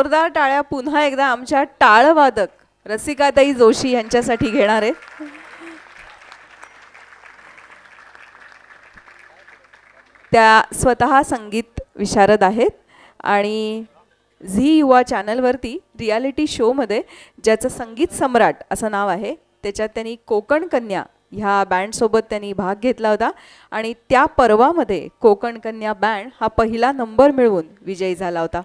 जोरदार टाळ्या पुन्हा एकदा आमच्या टाळवादक रसिकाताई जोशी यांच्यासाठी घेणार आहेत. त्या स्वतः संगीत विशारद आहेत आणि झी युवा चॅनलवरती रियालिटी शोमध्ये ज्याचं संगीत सम्राट असं नाव आहे त्याच्यात त्यांनी कोकण कन्या ह्या बँडसोबत त्यांनी भाग घेतला होता आणि त्या पर्वामध्ये कोकण कन्या बँड हा पहिला नंबर मिळवून विजयी झाला होता.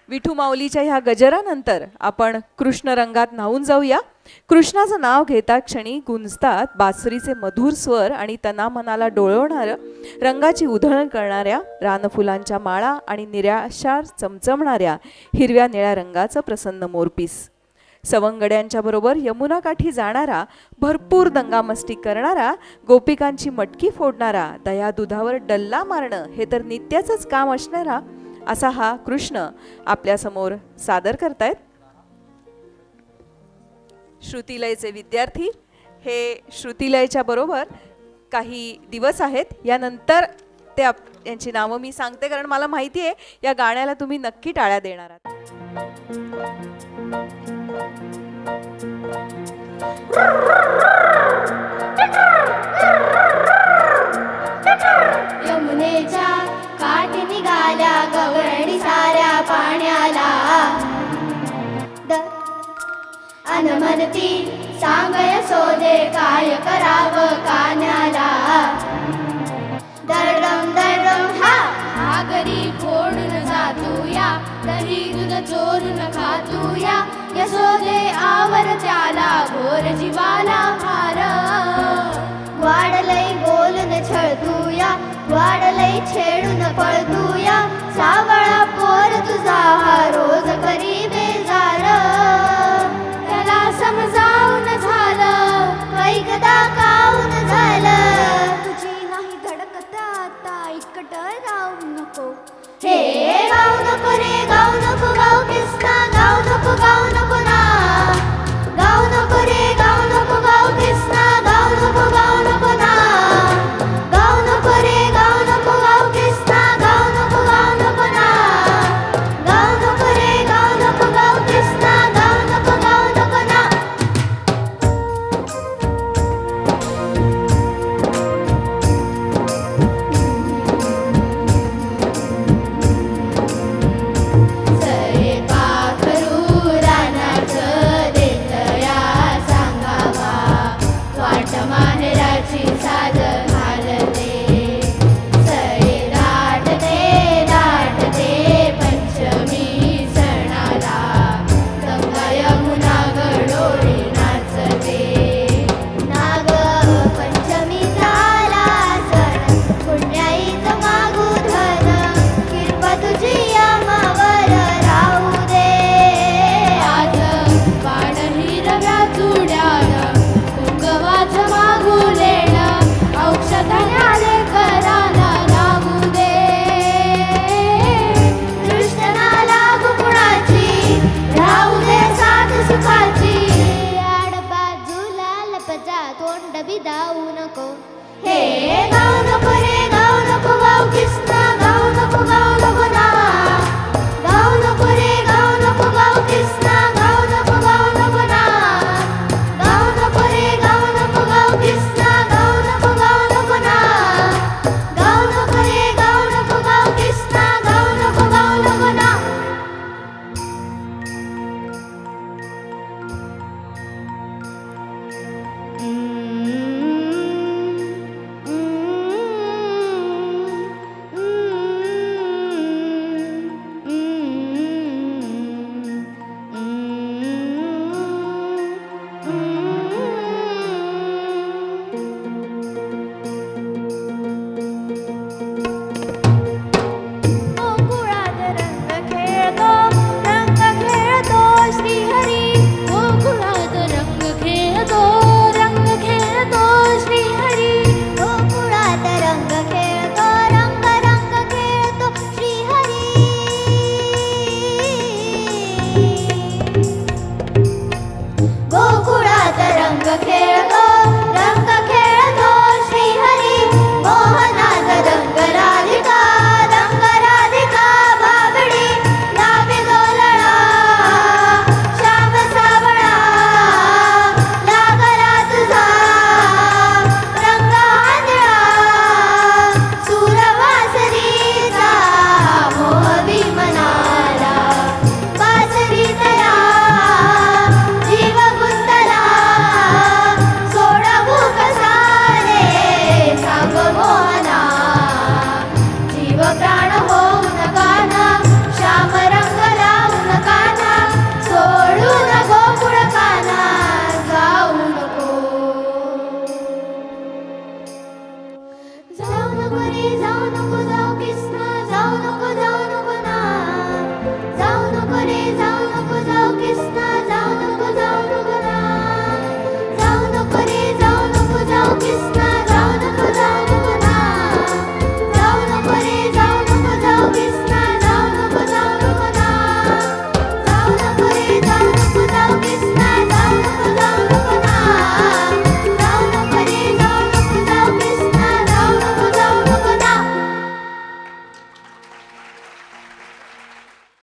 विठू माऊलीच्या ह्या गजरानंतर आपण कृष्ण रंगात न्हावून जाऊया. कृष्णाचं नाव घेता क्षणी गुंजतात बासरीचे मधुर स्वर आणि तना मनाला डोळवणाऱ्या रंगाची उधळण करणाऱ्या रानफुलांच्या माळा आणि निराशार चमचमणाऱ्या हिरव्या निळ्या रंगाचं प्रसन्न मोरपीस. सवंगड्यांच्या बरोबर यमुना काठी जाणारा, भरपूर दंगामस्ती करणारा, गोपिकांची मटकी फोडणारा, दया दुधावर डल्ला मारणं हे तर नित्याचंच काम असणारा असा हा कृष्ण आपल्या समोर सादर करतायत. श्रुतिलयचे विद्यार्थी हे श्रुतिलयच्या बरोबर काही दिवस आहेत. यानंतर ते यांची नावं मी सांगते कारण मला माहिती आहे या गाण्याला तुम्ही नक्की टाळ्या देणार आहात. यमुनेच्या काठी निघाल्या गवळणी साऱ्या पाण्याला अनमनती सांगय सोदे काय करावं कान्याला. दरडम दरडम हा आगरी फोडून जातूया तरी दूध चोरून खातूया यशोदे आवर त्याला घोर जीवाला भार. वाढलय बोलून छळतूया वाढलय छेडून पळतूया सावळा पोर तुझा हा रोज